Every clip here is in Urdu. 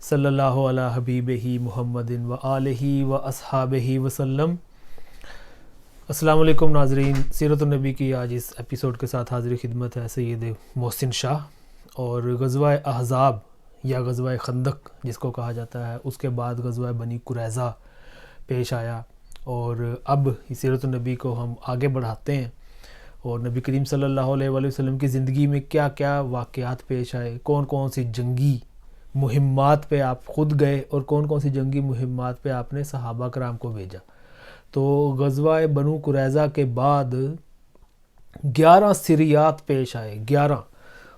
صلی اللہ علی حبیبہ محمد و آلہ و اصحابہ وسلم۔ السلام علیکم ناظرین، سیرت النبی کی آج اس ایپیسوڈ کے ساتھ حاضر خدمت ہے سید محسن شاہ۔ اور غزوہ احزاب یا غزوہ خندق جس کو کہا جاتا ہے، اس کے بعد غزوہ بنی قریظہ پیش آیا، اور اب سیرت النبی کو ہم آگے بڑھاتے ہیں اور نبی کریم صلی اللہ علیہ وآلہ وسلم کی زندگی میں کیا کیا واقعات پیش آئے، کون کون سی جنگی مہمات پہ آپ خود گئے اور کون کون سی جنگی مہمات پہ آپ نے صحابہ کرام کو بھیجا۔ تو غزوہ بنو قریظہ کے بعد 11 سریات پیش آئے، 11،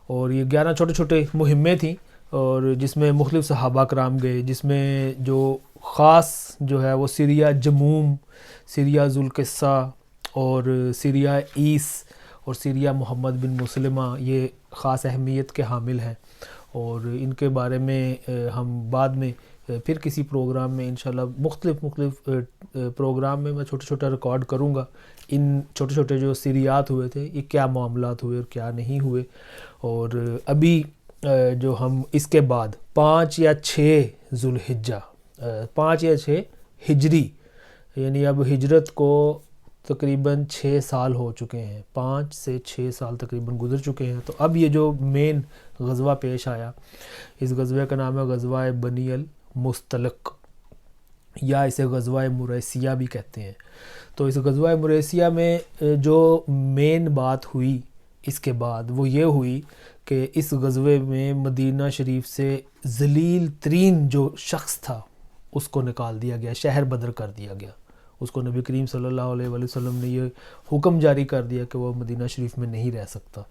اور یہ 11 چھوٹے چھوٹے مہمیں تھیں، اور جس میں مختلف صحابہ کرام گئے، جس میں جو خاص جو ہے وہ سریہ جموم، سریہ ذوالقصہ اور سریہ ایس اور سریہ محمد بن مسلمہ یہ خاص اہمیت کے حامل ہیں، اور ان کے بارے میں ہم بعد میں پھر کسی پروگرام میں انشاءاللہ مختلف پروگرام میں چھوٹا چھوٹا ریکارڈ کروں گا ان چھوٹے چھوٹے جو سریات ہوئے تھے، یہ کیا معاملات ہوئے اور کیا نہیں ہوئے۔ اور ابھی جو ہم اس کے بعد 5 یا 6 ذوالحجہ، 5 یا 6 ہجری، یعنی اب ہجرت کو تقریباً 6 سال ہو چکے ہیں، 5 سے 6 سال تقریباً گزر چکے ہیں۔ تو اب یہ جو مین غزوہ پیش آیا، اس غزوہ کا نام ہے غزوہ بنی المصطلق، یا اسے غزوہ مریسیہ بھی کہتے ہیں۔ تو اس غزوہ مریسیہ میں جو مین بات ہوئی اس کے بعد وہ یہ ہوئی کہ اس غزوے میں مدینہ شریف سے ذلیل ترین جو شخص تھا اس کو نکال دیا گیا، شہر بدر کر دیا گیا۔ اس کو نبی کریم صلی اللہ علیہ وآلہ وسلم نے یہ حکم جاری کر دیا کہ وہ مدینہ شریف میں نہیں رہ سکتا۔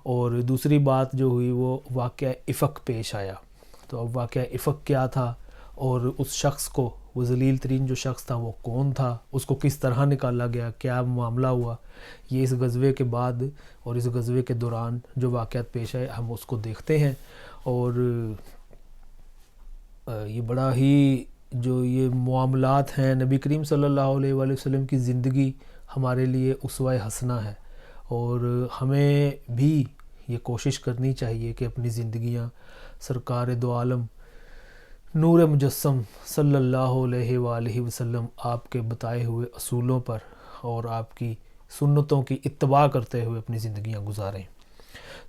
اور دوسری بات جو ہوئی وہ واقعہ افق پیش آیا۔ تو اب واقعہ افق کیا تھا، اور اس شخص کو، وہ ذلیل ترین جو شخص تھا وہ کون تھا، اس کو کس طرح نکالا گیا، کیا معاملہ ہوا، یہ اس غزوے کے بعد اور اس غزوے کے دوران جو واقعات پیش آئے ہم اس کو دیکھتے ہیں۔ اور یہ بڑا ہی جو یہ معاملات ہیں، نبی کریم صلی اللہ علیہ وآلہ وسلم کی زندگی ہمارے لیے اسوہ حسنہ ہے، اور ہمیں بھی یہ کوشش کرنی چاہیے کہ اپنی زندگیاں سرکار دو عالم نور مجسم صلی اللہ علیہ وآلہ وسلم آپ کے بتائے ہوئے اصولوں پر اور آپ کی سنتوں کی اتباع کرتے ہوئے اپنی زندگیاں گزاریں۔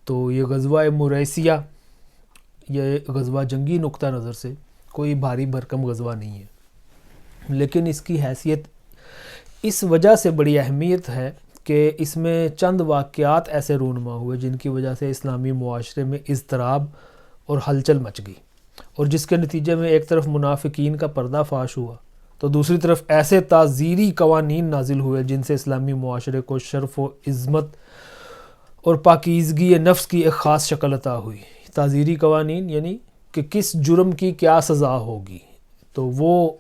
تو یہ غزوہ مریسیہ، یہ غزوہ جنگی نقطہ نظر سے کوئی بھاری بھرکم غزوہ نہیں ہے، لیکن اس کی حیثیت اس وجہ سے بڑی اہمیت ہے کہ اس میں چند واقعات ایسے رونما ہوئے جن کی وجہ سے اسلامی معاشرے میں اضطراب اور ہلچل مچ گئی، اور جس کے نتیجے میں ایک طرف منافقین کا پردہ فاش ہوا تو دوسری طرف ایسے تعزیری قوانین نازل ہوئے جن سے اسلامی معاشرے کو شرف و عظمت اور پاکیزگی نفس کی ایک خاص شکل عطا ہوئی۔ تعزیری قوانین یعنی کہ کس جرم کی کیا سزا ہوگی، تو وہ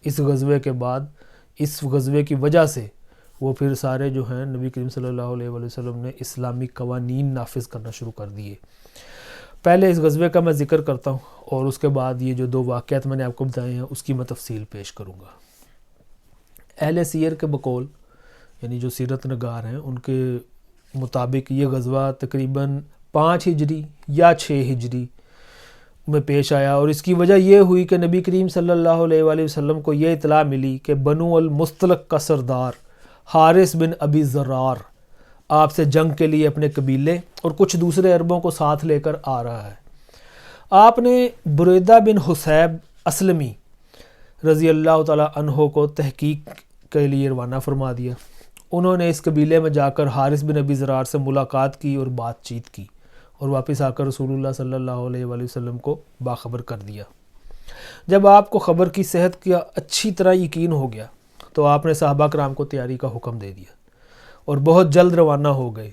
اس غزوے کے بعد، اس غزوے کی وجہ سے وہ پھر سارے جو ہیں نبی کریم صلی اللہ علیہ وآلہ وسلم نے اسلامی قوانین نافذ کرنا شروع کر دیے۔ پہلے اس غزوے کا میں ذکر کرتا ہوں، اور اس کے بعد یہ جو 2 واقعات میں نے آپ کو بتائے ہیں اس کی میں تفصیل پیش کروں گا۔ اہل سیر کے بقول، یعنی جو سیرت نگار ہیں، ان کے مطابق یہ غزوہ تقریباً 5 ہجری یا 6 ہجری میں پیش آیا، اور اس کی وجہ یہ ہوئی کہ نبی کریم صلی اللہ علیہ وآلہ وسلم کو یہ اطلاع ملی کہ بنو المصطلق کا سردار حارث بن ابی ذرار آپ سے جنگ کے لیے اپنے قبیلے اور کچھ دوسرے عربوں کو ساتھ لے کر آ رہا ہے۔ آپ نے بریدہ بن حصیب اسلمی رضی اللہ تعالیٰ عنہ کو تحقیق کے لیے روانہ فرما دیا۔ انہوں نے اس قبیلے میں جا کر حارث بن ابی ذرار سے ملاقات کی اور بات چیت کی، اور واپس آ کر رسول اللہ صلی اللہ علیہ وآلہ وسلم کو باخبر کر دیا۔ جب آپ کو خبر کی صحت کا اچھی طرح یقین ہو گیا تو آپ نے صحابہ کرام کو تیاری کا حکم دے دیا اور بہت جلد روانہ ہو گئے۔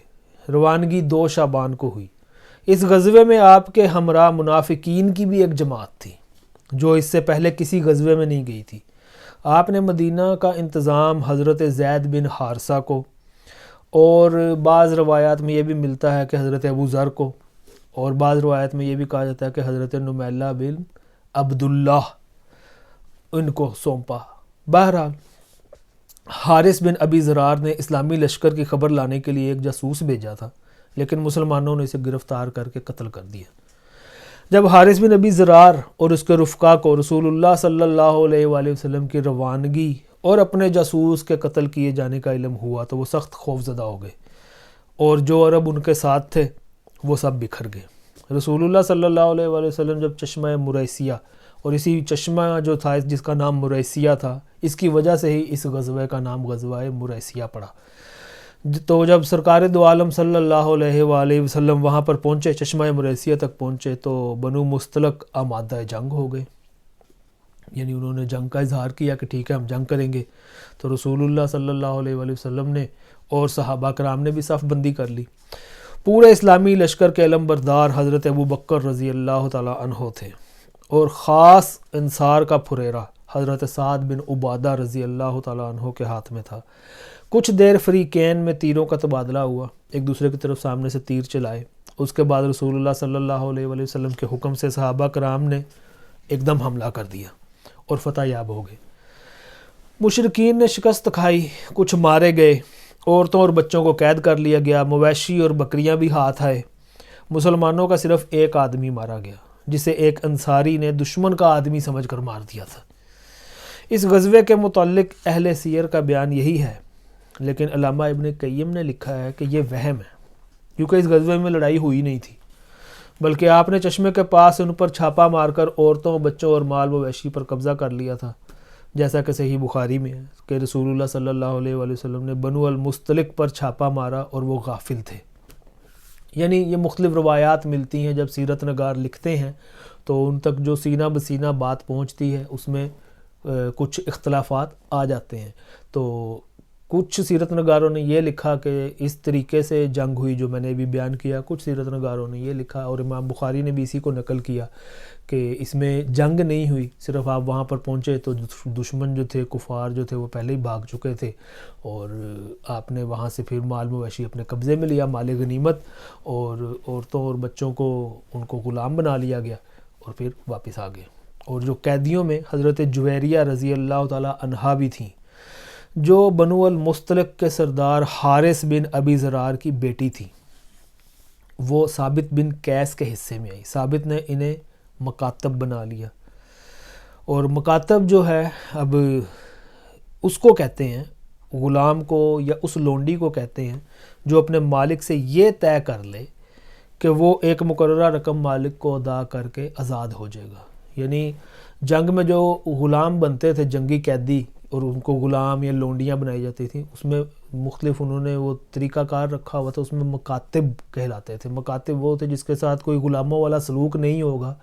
روانگی 2 شعبان کو ہوئی۔ اس غزوے میں آپ کے ہمراہ منافقین کی بھی ایک جماعت تھی جو اس سے پہلے کسی غزوے میں نہیں گئی تھی۔ آپ نے مدینہ کا انتظام حضرت زید بن حارثہ کو، اور بعض روایات میں یہ بھی ملتا ہے کہ حضرت ابو ذر کو، اور بعض روایات میں یہ بھی کہا جاتا ہے کہ حضرت نمیلہ بن عبداللہ ان کو سونپا۔ بہرحال حارث بن ابی ذرار نے اسلامی لشکر کی خبر لانے کے لیے ایک جاسوس بھیجا تھا، لیکن مسلمانوں نے اسے گرفتار کر کے قتل کر دیا۔ جب حارث بن ابی زرار اور اس کے رفقا کو رسول اللہ صلی اللہ علیہ وآلہ وسلم کی روانگی اور اپنے جاسوس کے قتل کیے جانے کا علم ہوا تو وہ سخت خوف زدہ ہو گئے، اور جو عرب ان کے ساتھ تھے وہ سب بکھر گئے۔ رسول اللہ صلی اللہ علیہ وآلہ وسلم جب چشمہ مریسیہ، اور اسی چشمہ جو تھا جس کا نام مریسیہ تھا، اس کی وجہ سے ہی اس غزوے کا نام غزوہ مریسیہ پڑا، تو جب سرکار دو عالم صلی اللہ علیہ وآلہ وسلم وہاں پر پہنچے، چشمہ مریسیہ تک پہنچے، تو بنو مستلق آمادہ جنگ ہو گئے، یعنی انہوں نے جنگ کا اظہار کیا کہ ٹھیک ہے ہم جنگ کریں گے۔ تو رسول اللہ صلی اللہ علیہ وآلہ وسلم نے اور صحابہ کرام نے بھی صف بندی کر لی۔ پورے اسلامی لشکر کے علم بردار حضرت ابو بکر رضی اللہ تعالیٰ عنہ تھے، اور خاص انصار کا پھریرا حضرت سعد بن عبادہ رضی اللہ تعالیٰ عنہ کے ہاتھ میں تھا۔ کچھ دیر فریقین میں تیروں کا تبادلہ ہوا، ایک دوسرے کی طرف سامنے سے تیر چلائے۔ اس کے بعد رسول اللہ صلی اللہ علیہ وآلہ وسلم کے حکم سے صحابہ کرام نے ایک دم حملہ کر دیا اور فتح یاب ہو گئے۔ مشرکین نے شکست کھائی، کچھ مارے گئے، عورتوں اور بچوں کو قید کر لیا گیا، مویشی اور بکریاں بھی ہاتھ آئے۔ مسلمانوں کا صرف ایک آدمی مارا گیا، جسے ایک انصاری نے دشمن کا آدمی سمجھ کر مار دیا تھا۔ اس غزوے کے متعلق اہل سیر کا بیان یہی ہے، لیکن علامہ ابن قیم نے لکھا ہے کہ یہ وہم ہے، کیونکہ اس غزوے میں لڑائی ہوئی نہیں تھی، بلکہ آپ نے چشمے کے پاس ان پر چھاپا مار کر عورتوں، بچوں اور مال مویشی پر قبضہ کر لیا تھا، جیسا کہ صحیح بخاری میں ہے کہ رسول اللہ صلی اللہ علیہ وآلہ وسلم نے بنو المستلق پر چھاپا مارا اور وہ غافل تھے۔ یعنی یہ مختلف روایات ملتی ہیں، جب سیرت نگار لکھتے ہیں تو ان تک جو سینہ بسینہ بات پہنچتی ہے اس میں کچھ اختلافات آ جاتے ہیں۔ تو کچھ سیرت نگاروں نے یہ لکھا کہ اس طریقے سے جنگ ہوئی جو میں نے ابھی بیان کیا، کچھ سیرت نگاروں نے یہ لکھا، اور امام بخاری نے بھی اسی کو نقل کیا کہ اس میں جنگ نہیں ہوئی، صرف آپ وہاں پر پہنچے تو دشمن جو تھے، کفار جو تھے، وہ پہلے ہی بھاگ چکے تھے، اور آپ نے وہاں سے پھر مال مویشی اپنے قبضے میں لیا، مال غنیمت، اور عورتوں اور بچوں کو ان کو غلام بنا لیا گیا، اور پھر واپس آ گئے۔ اور جو قیدیوں میں حضرت جویریہ رضی اللہ تعالیٰ عنہا بھی تھیں، جو بنو المستلق کے سردار حارث بن ابی زرار کی بیٹی تھی، وہ ثابت بن قیس کے حصے میں آئی۔ ثابت نے انہیں مکاتب بنا لیا، اور مکاتب جو ہے اب اس کو کہتے ہیں، غلام کو یا اس لونڈی کو کہتے ہیں جو اپنے مالک سے یہ طے کر لے کہ وہ ایک مقررہ رقم مالک کو ادا کر کے آزاد ہو جائے گا۔ یعنی جنگ میں جو غلام بنتے تھے، جنگی قیدی، اور ان کو غلام یا لونڈیاں بنائی جاتی تھیں، اس میں مختلف انہوں نے وہ طریقہ کار رکھا ہوا تھا، اس میں مکاتب کہلاتے تھے۔ مکاتب وہ تھے جس کے ساتھ کوئی غلاموں والا سلوک نہیں ہوگا،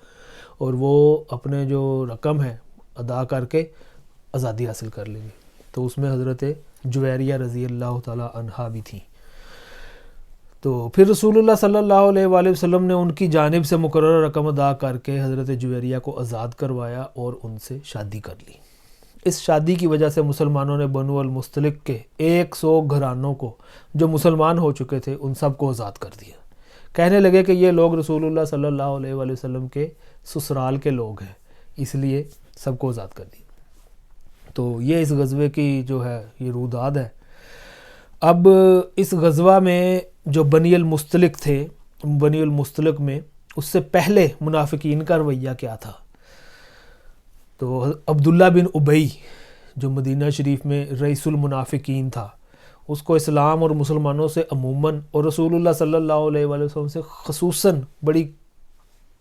اور وہ اپنے جو رقم ہے ادا کر کے آزادی حاصل کر لیں گے۔ تو اس میں حضرت جویریہ رضی اللہ تعالی عنہا بھی تھیں۔ تو پھر رسول اللہ صلی اللہ علیہ وآلہ وسلم نے ان کی جانب سے مقررہ رقم ادا کر کے حضرت جویریہ کو آزاد کروایا اور ان سے شادی کر لی۔ اس شادی کی وجہ سے مسلمانوں نے بنو المستلق کے 100 گھرانوں کو جو مسلمان ہو چکے تھے ان سب کو آزاد کر دیا۔ کہنے لگے کہ یہ لوگ رسول اللہ صلی اللہ علیہ وآلہ وسلم کے سسرال کے لوگ ہیں، اس لیے سب کو آزاد کر دی۔ تو یہ اس غزوے کی جو ہے یہ روداد ہے۔ اب اس غزوہ میں جو بنی المستلق تھے، بنی المستلق میں اس سے پہلے منافقین کا رویہ کیا تھا؟ تو عبداللہ بن ابی جو مدینہ شریف میں رئیس المنافقین تھا، اس کو اسلام اور مسلمانوں سے عموماً اور رسول اللہ صلی اللہ علیہ وآلہ وسلم سے خصوصاً بڑی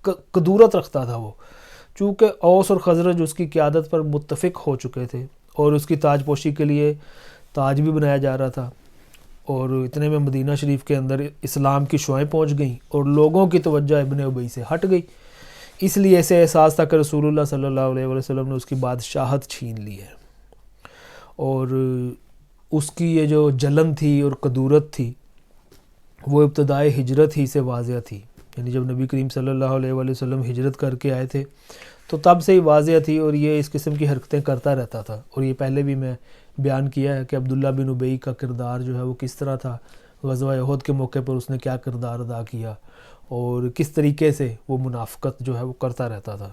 قدورت رکھتا تھا وہ، چونکہ اوس اور خزرج اس کی قیادت پر متفق ہو چکے تھے اور اس کی تاج پوشی کے لیے تاج بھی بنایا جا رہا تھا، اور اتنے میں مدینہ شریف کے اندر اسلام کی شعائیں پہنچ گئیں اور لوگوں کی توجہ ابن ابی سے ہٹ گئی، اس لیے ایسے احساس تھا کہ رسول اللہ صلی اللہ علیہ وآلہ وسلم نے اس کی بادشاہت چھین لی ہے، اور اس کی یہ جو جلن تھی اور قدورت تھی وہ ابتدائے ہجرت ہی سے واضح تھی۔ یعنی جب نبی کریم صلی اللہ علیہ وآلہ وسلم ہجرت کر کے آئے تھے تو تب سے ہی واضح تھی، اور یہ اس قسم کی حرکتیں کرتا رہتا تھا، اور یہ پہلے بھی میں بیان کیا ہے کہ عبداللہ بن ابی کا کردار جو ہے وہ کس طرح تھا، غزوہ احد کے موقع پر اس نے کیا کردار ادا کیا، اور کس طریقے سے وہ منافقت جو ہے وہ کرتا رہتا تھا،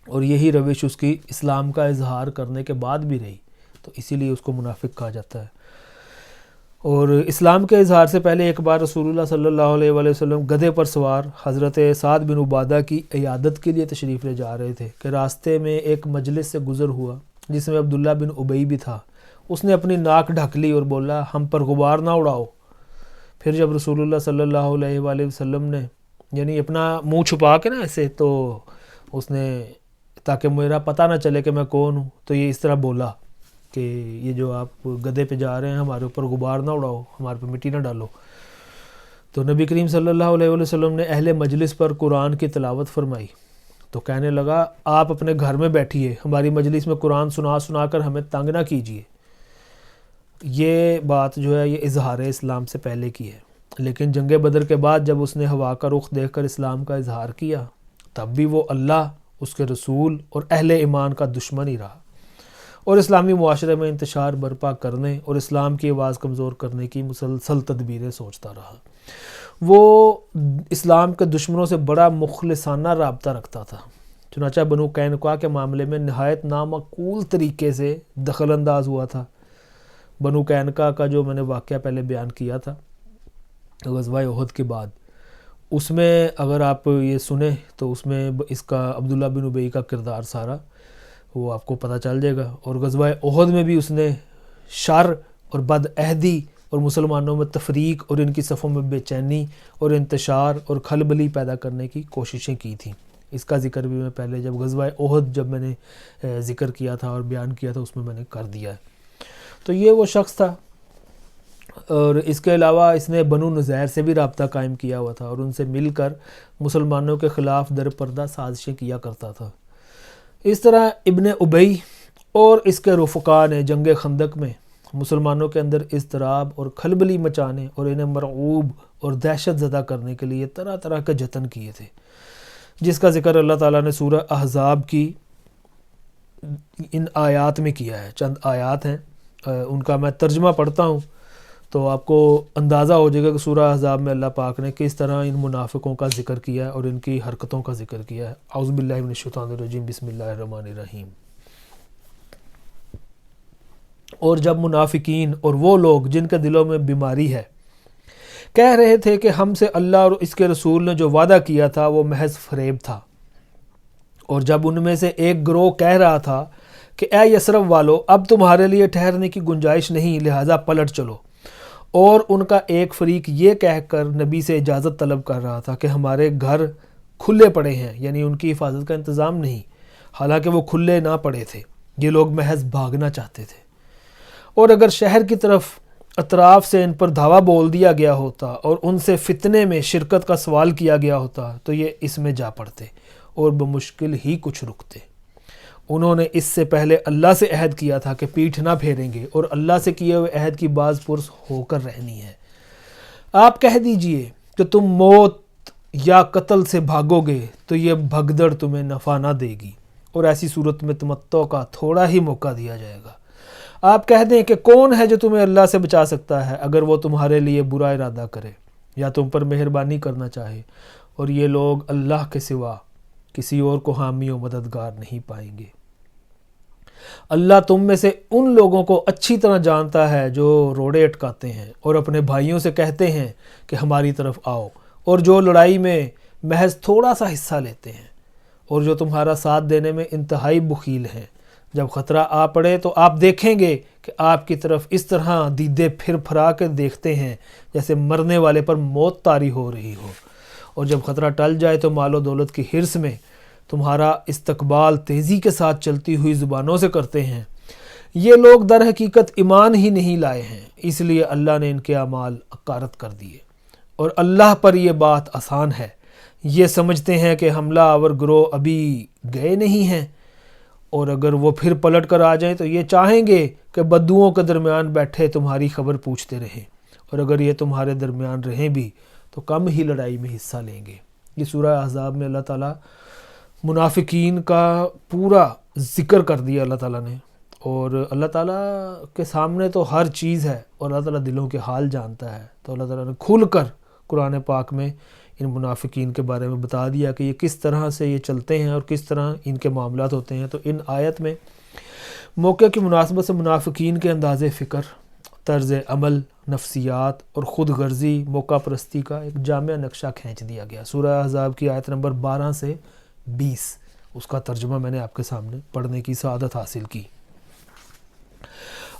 اور یہی روش اس کی اسلام کا اظہار کرنے کے بعد بھی رہی، تو اسی لیے اس کو منافق کہا جاتا ہے۔ اور اسلام کے اظہار سے پہلے ایک بار رسول اللہ صلی اللہ علیہ وآلہ وسلم گدھے پر سوار حضرت سعد بن عبادہ کی عیادت کے لیے تشریف لے جا رہے تھے کہ راستے میں ایک مجلس سے گزر ہوا جس میں عبداللہ بن ابی بھی تھا۔ اس نے اپنی ناک ڈھک لی اور بولا ہم پر غبار نہ اڑاؤ۔ پھر جب رسول اللہ صلی اللہ علیہ وآلہ وسلم نے یعنی اپنا منہ چھپا کے نا ایسے، تو اس نے تاکہ میرا پتہ نہ چلے کہ میں کون ہوں، تو یہ اس طرح بولا کہ یہ جو آپ گدھے پہ جا رہے ہیں ہمارے اوپر غبار نہ اڑاؤ، ہمارے پہ مٹی نہ ڈالو۔ تو نبی کریم صلی اللہ علیہ وآلہ وسلم نے اہل مجلس پر قرآن کی تلاوت فرمائی تو کہنے لگا آپ اپنے گھر میں بیٹھیے، ہماری مجلس میں قرآن سنا کر ہمیں تنگ نہ کیجیے۔ یہ بات جو ہے یہ اظہار اسلام سے پہلے کی ہے، لیکن جنگ بدر کے بعد جب اس نے ہوا کا رخ دیکھ کر اسلام کا اظہار کیا تب بھی وہ اللہ، اس کے رسول اور اہل ایمان کا دشمن ہی رہا، اور اسلامی معاشرے میں انتشار برپا کرنے اور اسلام کی آواز کمزور کرنے کی مسلسل تدبیریں سوچتا رہا۔ وہ اسلام کے دشمنوں سے بڑا مخلصانہ رابطہ رکھتا تھا، چنانچہ بنو قینقاع کے معاملے میں نہایت نامعقول طریقے سے دخل انداز ہوا تھا۔ بنو قینقاع کا جو میں نے واقعہ پہلے بیان کیا تھا غزوہ احد کے بعد، اس میں اگر آپ یہ سنیں تو اس میں اس کا عبداللہ بن ابی کا کردار سارا وہ آپ کو پتہ چل جائے گا۔ اور غزوہ احد میں بھی اس نے شر اور بد عہدی اور مسلمانوں میں تفریق اور ان کی صفوں میں بے چینی اور انتشار اور کھلبلی پیدا کرنے کی کوششیں کی تھیں۔ اس کا ذکر بھی میں پہلے جب غزوہ احد جب میں نے ذکر کیا تھا اور بیان کیا تھا اس میں نے کر دیا ہے۔ تو یہ وہ شخص تھا، اور اس کے علاوہ اس نے بنو نذیر سے بھی رابطہ قائم کیا ہوا تھا اور ان سے مل کر مسلمانوں کے خلاف در پردہ سازشیں کیا کرتا تھا۔ اس طرح ابن ابی اور اس کے رفقا نے جنگ خندق میں مسلمانوں کے اندر اضطراب اور کھلبلی مچانے اور انہیں مرعوب اور دہشت زدہ کرنے کے لیے طرح طرح کے جتن کیے تھے، جس کا ذکر اللہ تعالیٰ نے سورہ احزاب کی ان آیات میں کیا ہے۔ چند آیات ہیں، ان کا میں ترجمہ پڑھتا ہوں تو آپ کو اندازہ ہو جائے گا کہ سورہ احزاب میں اللہ پاک نے کس طرح ان منافقوں کا ذکر کیا ہے اور ان کی حرکتوں کا ذکر کیا ہے۔ اعوذ باللہ من الشیطان الرجیم، بسم اللہ الرحمن الرحیم۔ اور جب منافقین اور وہ لوگ جن کے دلوں میں بیماری ہے کہہ رہے تھے کہ ہم سے اللہ اور اس کے رسول نے جو وعدہ کیا تھا وہ محض فریب تھا، اور جب ان میں سے ایک گروہ کہہ رہا تھا کہ اے یثرب والو اب تمہارے لیے ٹھہرنے کی گنجائش نہیں، لہٰذا پلٹ چلو، اور ان کا ایک فریق یہ کہہ کر نبی سے اجازت طلب کر رہا تھا کہ ہمارے گھر کھلے پڑے ہیں، یعنی ان کی حفاظت کا انتظام نہیں، حالانکہ وہ کھلے نہ پڑے تھے، یہ لوگ محض بھاگنا چاہتے تھے، اور اگر شہر کی طرف اطراف سے ان پر دھاوا بول دیا گیا ہوتا اور ان سے فتنے میں شرکت کا سوال کیا گیا ہوتا تو یہ اس میں جا پڑتے اور بمشکل ہی کچھ رکتے۔ انہوں نے اس سے پہلے اللہ سے عہد کیا تھا کہ پیٹھ نہ پھیریں گے اور اللہ سے کیے ہوئے عہد کی باز پرس ہو کر رہنی ہے۔ آپ کہہ دیجئے کہ تم موت یا قتل سے بھاگو گے تو یہ بھگدڑ تمہیں نفع نہ دے گی، اور ایسی صورت میں تمتع کا تھوڑا ہی موقع دیا جائے گا۔ آپ کہہ دیں کہ کون ہے جو تمہیں اللہ سے بچا سکتا ہے اگر وہ تمہارے لیے برا ارادہ کرے یا تم پر مہربانی کرنا چاہے، اور یہ لوگ اللہ کے سوا کسی اور کو حامی و مددگار نہیں پائیں گے۔ اللہ تم میں سے ان لوگوں کو اچھی طرح جانتا ہے جو روڑے اٹکاتے ہیں اور اپنے بھائیوں سے کہتے ہیں کہ ہماری طرف آؤ، اور جو لڑائی میں محض تھوڑا سا حصہ لیتے ہیں، اور جو تمہارا ساتھ دینے میں انتہائی بخیل ہیں۔ جب خطرہ آ پڑے تو آپ دیکھیں گے کہ آپ کی طرف اس طرح دیدے پھر پھرا کے دیکھتے ہیں جیسے مرنے والے پر موت طاری ہو رہی ہو، اور جب خطرہ ٹل جائے تو مال و دولت کی حرص میں تمہارا استقبال تیزی کے ساتھ چلتی ہوئی زبانوں سے کرتے ہیں۔ یہ لوگ در حقیقت ایمان ہی نہیں لائے ہیں، اس لیے اللہ نے ان کے اعمال اکارت کر دیے، اور اللہ پر یہ بات آسان ہے۔ یہ سمجھتے ہیں کہ حملہ آور گروہ ابھی گئے نہیں ہیں، اور اگر وہ پھر پلٹ کر آ جائیں تو یہ چاہیں گے کہ بدوؤں کے درمیان بیٹھے تمہاری خبر پوچھتے رہیں، اور اگر یہ تمہارے درمیان رہیں بھی تو کم ہی لڑائی میں حصہ لیں گے۔ یہ سورہ احزاب میں اللہ تعالیٰ منافقین کا پورا ذکر کر دیا اللہ تعالیٰ نے، اور اللہ تعالیٰ کے سامنے تو ہر چیز ہے اور اللہ تعالیٰ دلوں کے حال جانتا ہے، تو اللہ تعالیٰ نے کھل کر قرآن پاک میں ان منافقین کے بارے میں بتا دیا کہ یہ کس طرح سے یہ چلتے ہیں اور کس طرح ان کے معاملات ہوتے ہیں۔ تو ان آیت میں موقع کی مناسبت سے منافقین کے انداز فکر طرز عمل، نفسیات اور خود غرضی، موقع پرستی کا ایک جامع نقشہ کھینچ دیا گیا۔ سورہ احزاب کی آیت نمبر 12 سے 20، اس کا ترجمہ میں نے آپ کے سامنے پڑھنے کی سعادت حاصل کی۔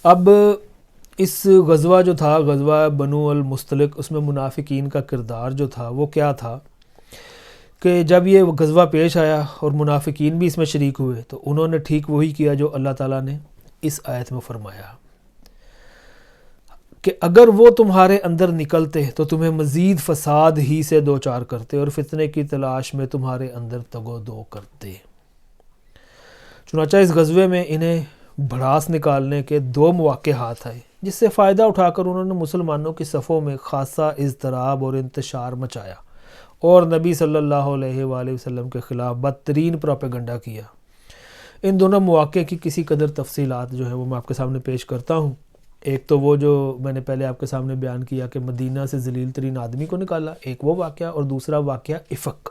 اب اس غزوہ جو تھا، غزوہ بنو المستلق، اس میں منافقین کا کردار جو تھا وہ کیا تھا کہ جب یہ غزوہ پیش آیا اور منافقین بھی اس میں شریک ہوئے تو انہوں نے ٹھیک وہی کیا جو اللہ تعالیٰ نے اس آیت میں فرمایا کہ اگر وہ تمہارے اندر نکلتے تو تمہیں مزید فساد ہی سے دوچار کرتے اور فتنے کی تلاش میں تمہارے اندر تگ و دو کرتے۔ چنانچہ اس غزوے میں انہیں بھڑاس نکالنے کے 2 مواقع ہاتھ آئے، جس سے فائدہ اٹھا کر انہوں نے مسلمانوں کی صفوں میں خاصا اضطراب اور انتشار مچایا اور نبی صلی اللہ علیہ وآلہ وسلم کے خلاف بدترین پروپیگنڈا کیا۔ ان دونوں مواقع کی کسی قدر تفصیلات جو ہے وہ میں آپ کے سامنے پیش کرتا ہوں۔ ایک تو وہ جو میں نے پہلے آپ کے سامنے بیان کیا کہ مدینہ سے ذلیل ترین آدمی کو نکالا، ایک وہ واقعہ، اور دوسرا واقعہ افق۔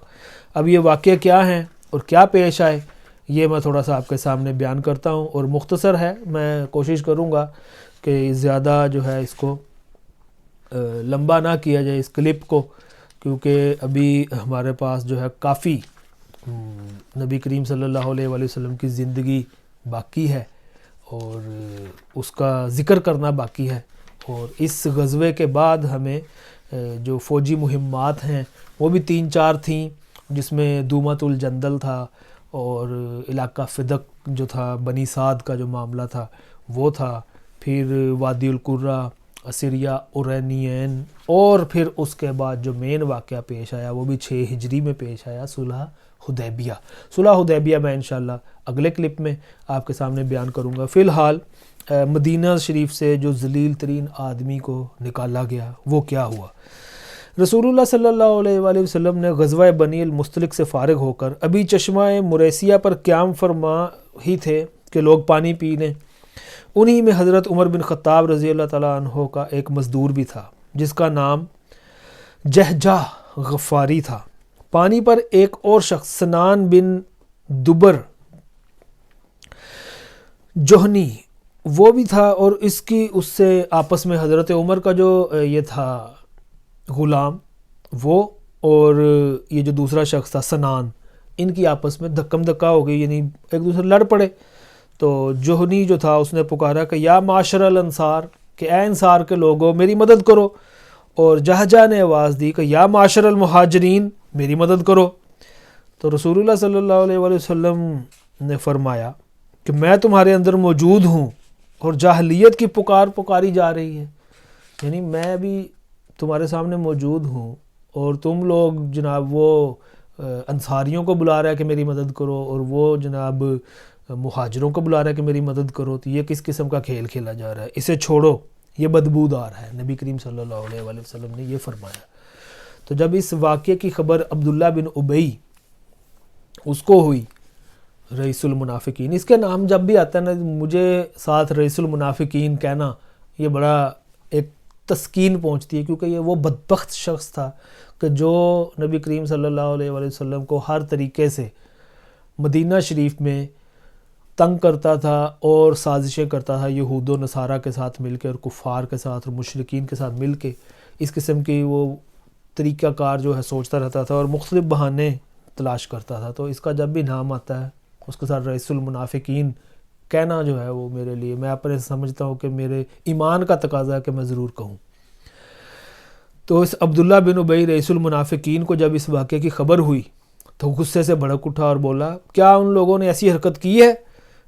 اب یہ واقعہ کیا ہیں اور کیا پیش آئے یہ میں تھوڑا سا آپ کے سامنے بیان کرتا ہوں، اور مختصر ہے، میں کوشش کروں گا کہ زیادہ جو ہے اس کو لمبا نہ کیا جائے اس کلپ کو، کیونکہ ابھی ہمارے پاس جو ہے کافی نبی کریم صلی اللہ علیہ وآلہ وسلم کی زندگی باقی ہے اور اس کا ذکر کرنا باقی ہے، اور اس غزوے کے بعد ہمیں جو فوجی مہمات ہیں وہ بھی 3-4 تھیں، جس میں دومت الجندل تھا اور علاقہ فدق جو تھا، بنی سعد کا جو معاملہ تھا وہ تھا، پھر وادی القرہ، اسیریا اورینین، اور پھر اس کے بعد جو مین واقعہ پیش آیا وہ بھی 6 ہجری میں پیش آیا، صلح حدیبیہ۔ صلح حدیبیہ میں انشاءاللہ اگلے کلپ میں آپ کے سامنے بیان کروں گا۔ فی الحال مدینہ شریف سے جو ذلیل ترین آدمی کو نکالا گیا وہ کیا ہوا۔ رسول اللہ صلی اللہ علیہ وآلہ وسلم نے غزوہ بنی المستلق سے فارغ ہو کر ابھی چشمہ مریسیہ پر قیام فرما ہی تھے کہ لوگ پانی پی لیں۔ انہی میں حضرت عمر بن خطاب رضی اللہ تعالیٰ عنہ کا ایک مزدور بھی تھا جس کا نام جہجہ غفاری تھا۔ پانی پر ایک اور شخص سنان بن دبر جوہنی وہ بھی تھا، اور اس سے آپس میں حضرت عمر کا جو یہ تھا غلام وہ اور یہ جو دوسرا شخص تھا سنان، ان کی آپس میں دھکم دھکا ہو گئی، یعنی ایک دوسرے لڑ پڑے۔ تو جوہنی جو تھا اس نے پکارا کہ یا معاشر الانصار، کہ اے انصار کے لوگوں میری مدد کرو، اور جہجہ نے آواز دی کہ یا معاشر المہاجرین میری مدد کرو۔ تو رسول اللہ صلی اللہ علیہ وآلہ وسلم نے فرمایا کہ میں تمہارے اندر موجود ہوں اور جاہلیت کی پکاری جا رہی ہے، یعنی میں بھی تمہارے سامنے موجود ہوں اور تم لوگ جناب وہ انصاریوں کو بلا رہا ہے کہ میری مدد کرو، اور وہ جناب مہاجروں کو بلا رہا ہے کہ میری مدد کرو، تو یہ کس قسم کا کھیل کھیلا جا رہا ہے، اسے چھوڑو، یہ بدبودار ہے۔ نبی کریم صلی اللہ علیہ وآلہ وسلم نے یہ فرمایا۔ تو جب اس واقعے کی خبر عبداللہ بن ابی اس کو ہوئی، رئیس المنافقین، اس کے نام جب بھی آتا ہے نا مجھے ساتھ رئیس المنافقین کہنا یہ بڑا ایک تسکین پہنچتی ہے، کیونکہ یہ وہ بدبخت شخص تھا کہ جو نبی کریم صلی اللہ علیہ وآلہ وسلم کو ہر طریقے سے مدینہ شریف میں تنگ کرتا تھا اور سازشیں کرتا تھا یہود و نصارہ کے ساتھ مل کے اور کفار کے ساتھ اور مشرکین کے ساتھ مل کے، اس قسم کی وہ طریقہ کار جو ہے سوچتا رہتا تھا اور مختلف بہانے تلاش کرتا تھا۔ تو اس کا جب بھی نام آتا ہے اس کے ساتھ رئیس المنافقین کہنا جو ہے وہ میرے لیے، میں اپنے سمجھتا ہوں کہ میرے ایمان کا تقاضا ہے کہ میں ضرور کہوں۔ تو اس عبداللہ بن ابی رئیس المنافقین کو جب اس واقعے کی خبر ہوئی تو غصے سے بھڑک اٹھا اور بولا کیا ان لوگوں نے ایسی حرکت کی ہے،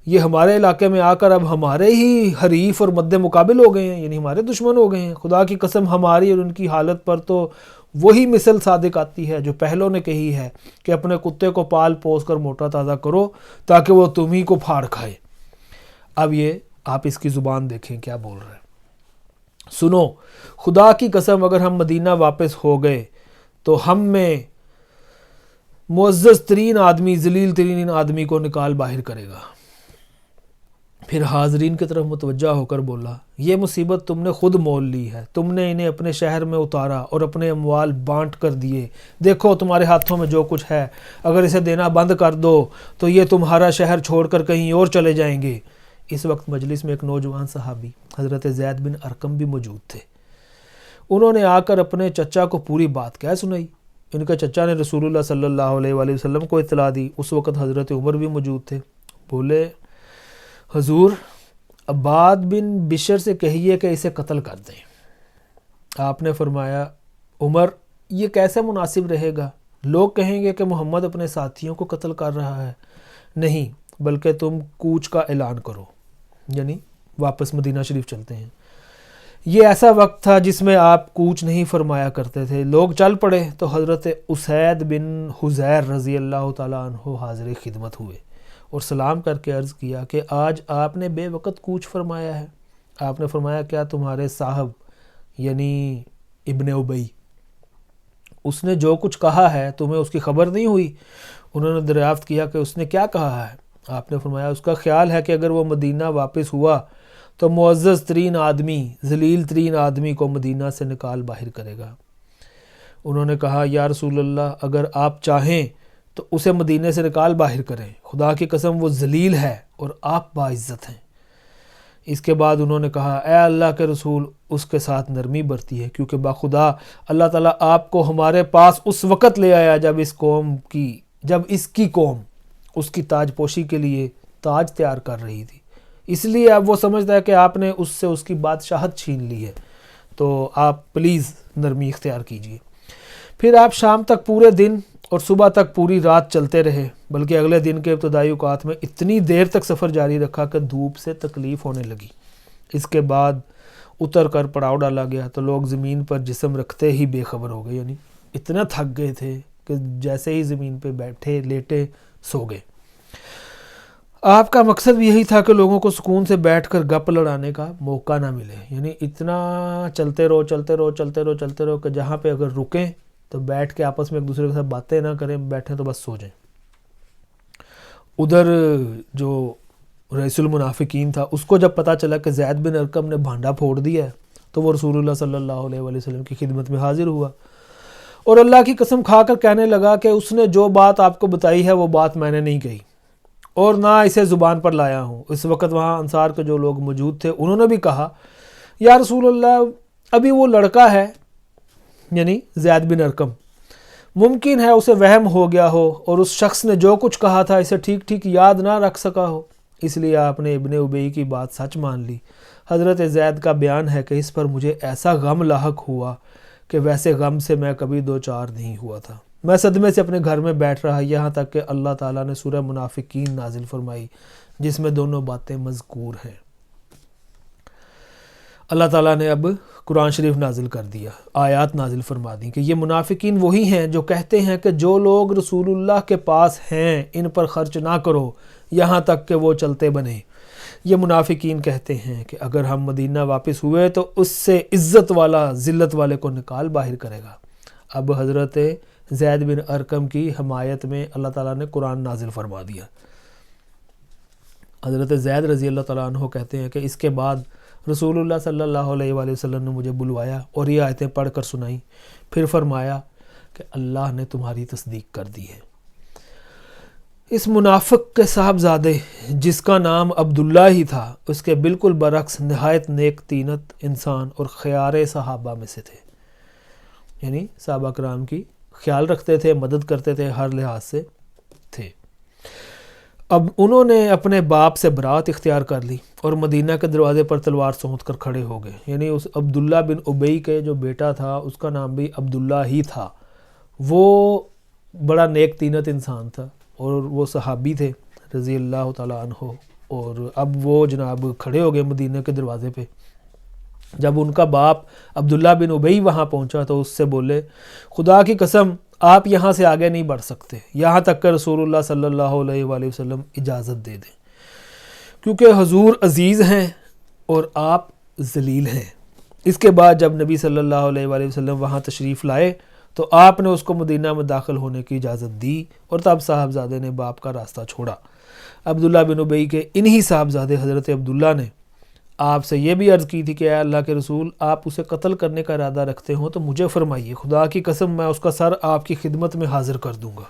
یہ ہمارے علاقے میں آ کر اب ہمارے ہی حریف اور مد مقابل ہو گئے ہیں، یعنی ہمارے دشمن ہو گئے ہیں۔ خدا کی قسم ہماری اور ان کی حالت پر تو وہی مثل صادق آتی ہے جو پہلوں نے کہی ہے کہ اپنے کتے کو پال پوس کر موٹا تازہ کرو تاکہ وہ تمہیں کو پھاڑ کھائے۔ اب یہ آپ اس کی زبان دیکھیں کیا بول رہے ہیں۔ سنو، خدا کی قسم اگر ہم مدینہ واپس ہو گئے تو ہم میں معزز ترین آدمی ذلیل ترین آدمی کو نکال باہر کرے گا۔ پھر حاضرین کی طرف متوجہ ہو کر بولا یہ مصیبت تم نے خود مول لی ہے، تم نے انہیں اپنے شہر میں اتارا اور اپنے اموال بانٹ کر دیے، دیکھو تمہارے ہاتھوں میں جو کچھ ہے، اگر اسے دینا بند کر دو تو یہ تمہارا شہر چھوڑ کر کہیں اور چلے جائیں گے۔ اس وقت مجلس میں ایک نوجوان صحابی حضرت زید بن ارقم بھی موجود تھے۔ انہوں نے آ کر اپنے چچا کو پوری بات کہہ سنائی۔ ان کے چچا نے رسول اللہ صلی اللہ علیہ وآلہ وسلم کو اطلاع دی۔ اس وقت حضرت عمر بھی موجود تھے۔ بولے حضور عباد بن بشر سے کہیے کہ اسے قتل کر دیں۔ آپ نے فرمایا عمر یہ کیسے مناسب رہے گا؟ لوگ کہیں گے کہ محمد اپنے ساتھیوں کو قتل کر رہا ہے۔ نہیں، بلکہ تم کوچ کا اعلان کرو، یعنی واپس مدینہ شریف چلتے ہیں۔ یہ ایسا وقت تھا جس میں آپ کوچ نہیں فرمایا کرتے تھے۔ لوگ چل پڑے تو حضرت اسید بن حضیر رضی اللہ تعالیٰ عنہ حاضر خدمت ہوئے اور سلام کر کے عرض کیا کہ آج آپ نے بے وقت کوچ فرمایا ہے۔ آپ نے فرمایا کیا تمہارے صاحب یعنی ابن ابی اس نے جو کچھ کہا ہے تمہیں اس کی خبر نہیں ہوئی؟ انہوں نے دریافت کیا کہ اس نے کیا کہا ہے؟ آپ نے فرمایا اس کا خیال ہے کہ اگر وہ مدینہ واپس ہوا تو معزز ترین آدمی، ذلیل ترین آدمی کو مدینہ سے نکال باہر کرے گا۔ انہوں نے کہا یا رسول اللہ اگر آپ چاہیں تو اسے مدینہ سے نکال باہر کریں، خدا کی قسم وہ ذلیل ہے اور آپ باعزت ہیں۔ اس کے بعد انہوں نے کہا اے اللہ کے رسول اس کے ساتھ نرمی برتی ہے، کیونکہ باخدا اللہ تعالیٰ آپ کو ہمارے پاس اس وقت لے آیا جب اس کی قوم اس کی تاج پوشی کے لیے تاج تیار کر رہی تھی، اس لیے اب وہ سمجھتا ہے کہ آپ نے اس سے اس کی بادشاہت چھین لی ہے، تو آپ پلیز نرمی اختیار کیجیے۔ پھر آپ شام تک پورے دن اور صبح تک پوری رات چلتے رہے، بلکہ اگلے دن کے ابتدائی اوقات میں اتنی دیر تک سفر جاری رکھا کہ دھوپ سے تکلیف ہونے لگی۔ اس کے بعد اتر کر پڑاؤ ڈالا گیا تو لوگ زمین پر جسم رکھتے ہی بے خبر ہو گئے، یعنی اتنا تھک گئے تھے کہ جیسے ہی زمین پہ بیٹھے لیٹے سو گئے۔ آپ کا مقصد بھی یہی تھا کہ لوگوں کو سکون سے بیٹھ کر گپ لڑانے کا موقع نہ ملے، یعنی اتنا چلتے رہو کہ جہاں پہ اگر رکیں تو بیٹھ کے آپس میں ایک دوسرے کے ساتھ باتیں نہ کریں، بیٹھیں تو بس سو جائیں۔ ادھر جو رئیس المنافقین تھا اس کو جب پتہ چلا کہ زید بن ارقم نے بھانڈا پھوڑ دیا ہے تو وہ رسول اللہ صلی اللہ علیہ وآلہ وسلم کی خدمت میں حاضر ہوا اور اللہ کی قسم کھا کر کہنے لگا کہ اس نے جو بات آپ کو بتائی ہے وہ بات میں نے نہیں کہی اور نہ اسے زبان پر لایا ہوں۔ اس وقت وہاں انصار کے جو لوگ موجود تھے انہوں نے بھی کہا یا رسول اللہ ابھی وہ لڑکا ہے یعنی زید بن ارقم، ممکن ہے اسے وہم ہو گیا ہو اور اس شخص نے جو کچھ کہا تھا اسے ٹھیک یاد نہ رکھ سکا ہو، اس لیے آپ نے ابن ابی کی بات سچ مان لی۔ حضرت زید کا بیان ہے کہ اس پر مجھے ایسا غم لاحق ہوا کہ ویسے غم سے میں کبھی دوچار نہیں ہوا تھا۔ میں صدمے سے اپنے گھر میں بیٹھ رہا یہاں تک کہ اللہ تعالیٰ نے سورہ منافقین نازل فرمائی جس میں دونوں باتیں مذکور ہیں۔ اللہ تعالیٰ نے اب قرآن شریف نازل کر دیا، آیات نازل فرما دی کہ یہ منافقین وہی ہیں جو کہتے ہیں کہ جو لوگ رسول اللہ کے پاس ہیں ان پر خرچ نہ کرو یہاں تک کہ وہ چلتے بنے۔ یہ منافقین کہتے ہیں کہ اگر ہم مدینہ واپس ہوئے تو اس سے عزت والا ذلت والے کو نکال باہر کرے گا۔ اب حضرت زید بن ارقم کی حمایت میں اللہ تعالیٰ نے قرآن نازل فرما دیا۔ حضرت زید رضی اللہ تعالیٰ عنہ کہتے ہیں کہ اس کے بعد رسول اللہ صلی اللہ علیہ وآلہ وسلم نے مجھے بلوایا اور یہ آیتیں پڑھ کر سنائیں، پھر فرمایا کہ اللہ نے تمہاری تصدیق کر دی ہے۔ اس منافق کے صاحبزادے جس کا نام عبداللہ ہی تھا اس کے بالکل برعکس نہایت نیک تینت انسان اور خیار صحابہ میں سے تھے، یعنی صحابہ کرام کی خیال رکھتے تھے، مدد کرتے تھے، ہر لحاظ سے تھے۔ اب انہوں نے اپنے باپ سے برات اختیار کر لی اور مدینہ کے دروازے پر تلوار سونت کر کھڑے ہو گئے، یعنی اس عبداللہ بن ابی کے جو بیٹا تھا اس کا نام بھی عبداللہ ہی تھا، وہ بڑا نیک تینت انسان تھا اور وہ صحابی تھے رضی اللہ تعالیٰ عنہ، اور اب وہ جناب کھڑے ہو گئے مدینہ کے دروازے پہ۔ جب ان کا باپ عبداللہ بن ابی وہاں پہنچا تو اس سے بولے خدا کی قسم آپ یہاں سے آگے نہیں بڑھ سکتے یہاں تک کہ رسول اللہ صلی اللہ علیہ وآلہ وسلم اجازت دے دیں، کیونکہ حضور عزیز ہیں اور آپ ذلیل ہیں۔ اس کے بعد جب نبی صلی اللہ علیہ وآلہ وسلم وہاں تشریف لائے تو آپ نے اس کو مدینہ میں داخل ہونے کی اجازت دی اور تب صاحبزادے نے باپ کا راستہ چھوڑا۔ عبداللہ بن ابی کے انہی صاحبزادے حضرت عبداللہ نے آپ سے یہ بھی عرض کی تھی کہ اے اللہ کے رسول آپ اسے قتل کرنے کا ارادہ رکھتے ہوں تو مجھے فرمائیے، خدا کی قسم میں اس کا سر آپ کی خدمت میں حاضر کر دوں گا۔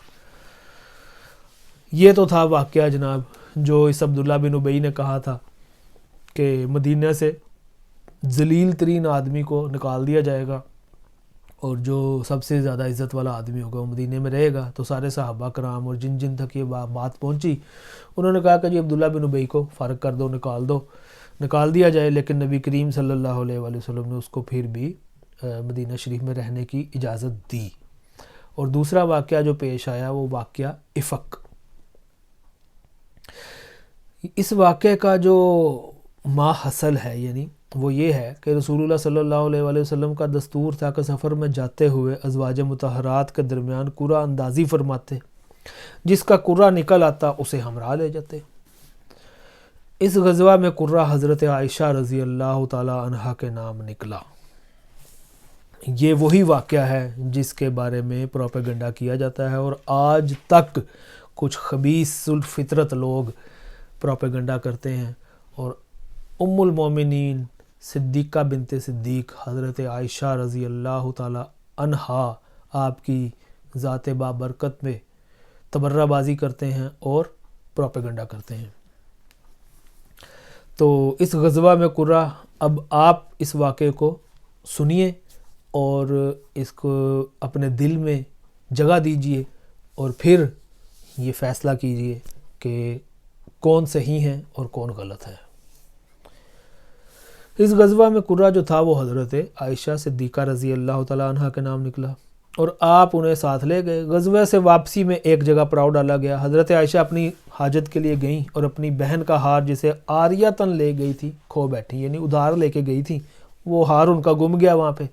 یہ تو تھا واقعہ جناب جو اس عبداللہ بن ابی نے کہا تھا کہ مدینہ سے ذلیل ترین آدمی کو نکال دیا جائے گا اور جو سب سے زیادہ عزت والا آدمی ہوگا وہ مدینہ میں رہے گا. تو سارے صحابہ کرام اور جن جن تک یہ بات پہنچی انہوں نے کہا کہ جی عبداللہ بن ابی کو فارغ کر دو، نکال دیا جائے. لیکن نبی کریم صلی اللہ علیہ وآلہ وسلم نے اس کو پھر بھی مدینہ شریف میں رہنے کی اجازت دی. اور دوسرا واقعہ جو پیش آیا وہ واقعہ افق. اس واقعے کا جو ما حصل ہے یعنی وہ یہ ہے کہ رسول اللہ صلی اللہ علیہ وآلہ وسلم کا دستور تھا کہ سفر میں جاتے ہوئے ازواج مطہرات کے درمیان قرعہ اندازی فرماتے، جس کا قرعہ نکل آتا اسے ہمراہ لے جاتے. اس غزوہ میں قرعہ حضرت عائشہ رضی اللہ تعالی عنہا کے نام نکلا. یہ وہی واقعہ ہے جس کے بارے میں پروپیگنڈا کیا جاتا ہے اور آج تک کچھ خبیث الفطرت لوگ پروپیگنڈا کرتے ہیں. اور ام المومنین صدیقہ بنت صدیق حضرت عائشہ رضی اللہ تعالی عنہا آپ کی ذات بابرکت میں تبرہ بازی کرتے ہیں اور پروپیگنڈا کرتے ہیں. تو اس غزوہ میں قرعہ، اب آپ اس واقعے کو سنیے اور اس کو اپنے دل میں جگہ دیجئے اور پھر یہ فیصلہ کیجئے کہ کون صحیح ہے اور کون غلط ہے. اس غزوہ میں قرعہ جو تھا وہ حضرت عائشہ صدیقہ رضی اللہ تعالیٰ عنہ کے نام نکلا اور آپ انہیں ساتھ لے گئے. غزوہ سے واپسی میں ایک جگہ پڑاؤ ڈالا گیا. حضرت عائشہ اپنی حاجت کے لیے گئیں اور اپنی بہن کا ہار جسے عاریتاً لے گئی تھی کھو بیٹھی، یعنی ادھار لے کے گئی تھی، وہ ہار ان کا گم گیا وہاں پہ.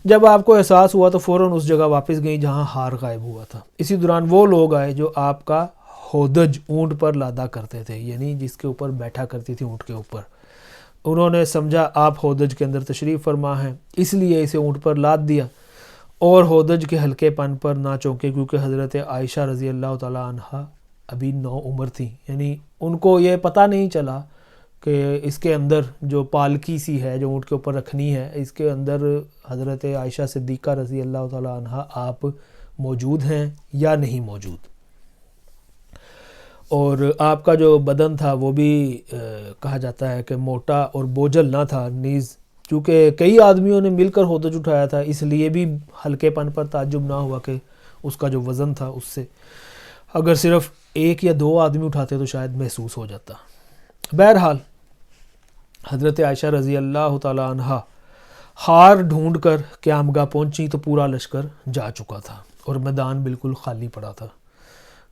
جب آپ کو احساس ہوا تو فوراً اس جگہ واپس گئیں جہاں ہار غائب ہوا تھا. اسی دوران وہ لوگ آئے جو آپ کا ہودج اونٹ پر لادا کرتے تھے، یعنی جس کے اوپر بیٹھا کرتی تھی اونٹ کے اوپر. انہوں نے سمجھا آپ ہودج کے اندر تشریف فرما ہیں، اس لیے اسے اونٹ پر لاد دیا اور ہودج کے ہلکے پن پر نہ چونکے، کیونکہ حضرت عائشہ رضی اللہ تعالی عنہا ابھی نو عمر تھیں. یعنی ان کو یہ پتہ نہیں چلا کہ اس کے اندر جو پالکی سی ہے جو اونٹ کے اوپر رکھنی ہے، اس کے اندر حضرت عائشہ صدیقہ رضی اللہ تعالی عنہا آپ موجود ہیں یا نہیں موجود. اور آپ کا جو بدن تھا وہ بھی کہا جاتا ہے کہ موٹا اور بوجھل نہ تھا، نیز چونکہ کئی آدمیوں نے مل کر ہودج اٹھایا تھا اس لیے بھی ہلکے پن پر تعجب نہ ہوا کہ اس کا جو وزن تھا اس سے اگر صرف ایک یا دو آدمی اٹھاتے تو شاید محسوس ہو جاتا. بہرحال حضرت عائشہ رضی اللہ تعالی عنہا ہار ڈھونڈ کر قیامگاہ پہنچی تو پورا لشکر جا چکا تھا اور میدان بالکل خالی پڑا تھا.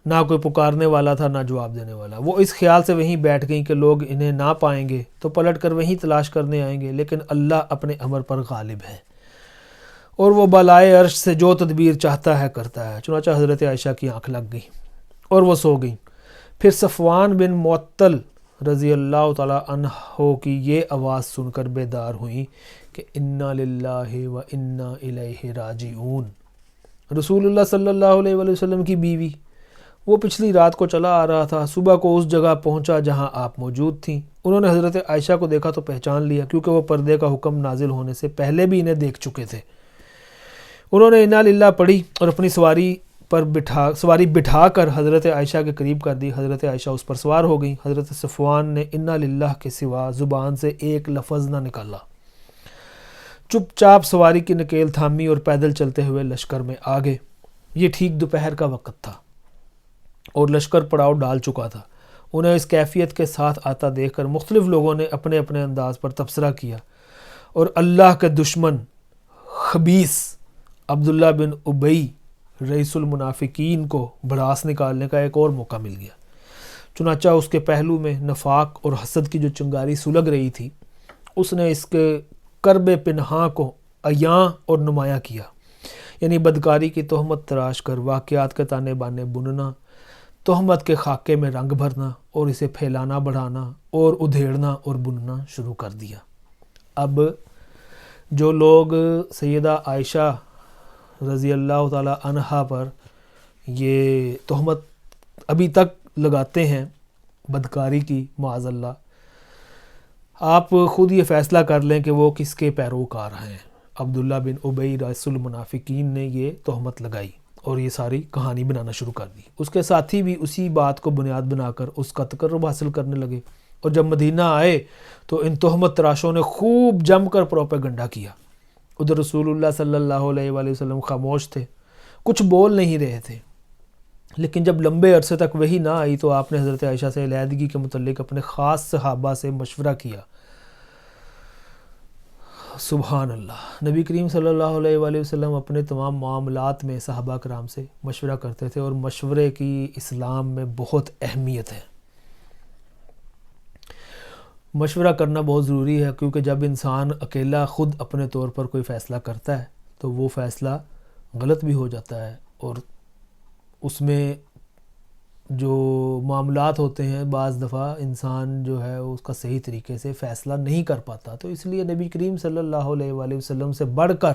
نہ کوئی پکارنے والا تھا نہ جواب دینے والا. وہ اس خیال سے وہیں بیٹھ گئیں کہ لوگ انہیں نہ پائیں گے تو پلٹ کر وہیں تلاش کرنے آئیں گے، لیکن اللہ اپنے امر پر غالب ہے اور وہ بالائے عرش سے جو تدبیر چاہتا ہے کرتا ہے. چنانچہ حضرت عائشہ کی آنکھ لگ گئی اور وہ سو گئیں. پھر صفوان بن معطل رضی اللہ تعالی عنہ کی یہ آواز سن کر بیدار ہوئیں کہ انا للہ و انا الیہ راجعون. رسول اللہ صلی اللہ علیہ وآلہ وسلم کی بیوی، وہ پچھلی رات کو چلا آ رہا تھا، صبح کو اس جگہ پہنچا جہاں آپ موجود تھیں. انہوں نے حضرت عائشہ کو دیکھا تو پہچان لیا کیونکہ وہ پردے کا حکم نازل ہونے سے پہلے بھی انہیں دیکھ چکے تھے. انہوں نے انا للہ پڑھی اور اپنی سواری بٹھا کر حضرت عائشہ کے قریب کر دی. حضرت عائشہ اس پر سوار ہو گئیں. حضرت صفوان نے انا للہ کے سوا زبان سے ایک لفظ نہ نکالا، چپ چاپ سواری کی نکیل تھامی اور پیدل چلتے ہوئے لشکر میں آگے. یہ ٹھیک دوپہر کا وقت تھا اور لشکر پڑاؤ ڈال چکا تھا. انہیں اس کیفیت کے ساتھ آتا دیکھ کر مختلف لوگوں نے اپنے اپنے انداز پر تبصرہ کیا اور اللہ کے دشمن خبیث عبداللہ بن ابی رئیس المنافقین کو بھڑاس نکالنے کا ایک اور موقع مل گیا. چنانچہ اس کے پہلو میں نفاق اور حسد کی جو چنگاری سلگ رہی تھی، اس نے اس کے کرب پنہاں کو عیاں اور نمایاں کیا. یعنی بدکاری کی تہمت تراش کر واقعات کے تانے بانے بننا، تہمت کے خاکے میں رنگ بھرنا اور اسے پھیلانا بڑھانا اور ادھیڑنا اور بننا شروع کر دیا. اب جو لوگ سیدہ عائشہ رضی اللہ تعالی عنہا پر یہ تہمت ابھی تک لگاتے ہیں بدکاری کی، معاذ اللہ، آپ خود یہ فیصلہ کر لیں کہ وہ کس کے پیروکار ہیں. عبداللہ بن ابی رئیس المنافقین نے یہ تہمت لگائی اور یہ ساری کہانی بنانا شروع کر دی. اس کے ساتھی بھی اسی بات کو بنیاد بنا کر اس کا تقرب حاصل کرنے لگے اور جب مدینہ آئے تو ان تہمت تراشوں نے خوب جم کر پروپیگنڈا کیا۔ ادھر رسول اللہ صلی اللہ علیہ وآلہ وسلم خاموش تھے، کچھ بول نہیں رہے تھے، لیکن جب لمبے عرصے تک وہی نہ آئی تو آپ نے حضرت عائشہ سے علیحدگی کے متعلق اپنے خاص صحابہ سے مشورہ کیا۔ سبحان اللہ، نبی کریم صلی اللہ علیہ وآلہ وسلم اپنے تمام معاملات میں صحابہ کرام سے مشورہ کرتے تھے، اور مشورے کی اسلام میں بہت اہمیت ہے۔ مشورہ کرنا بہت ضروری ہے، کیونکہ جب انسان اکیلا خود اپنے طور پر کوئی فیصلہ کرتا ہے تو وہ فیصلہ غلط بھی ہو جاتا ہے، اور اس میں جو معاملات ہوتے ہیں بعض دفعہ انسان جو ہے اس کا صحیح طریقے سے فیصلہ نہیں کر پاتا۔ تو اس لیے نبی کریم صلی اللہ علیہ وآلہ وسلم سے بڑھ کر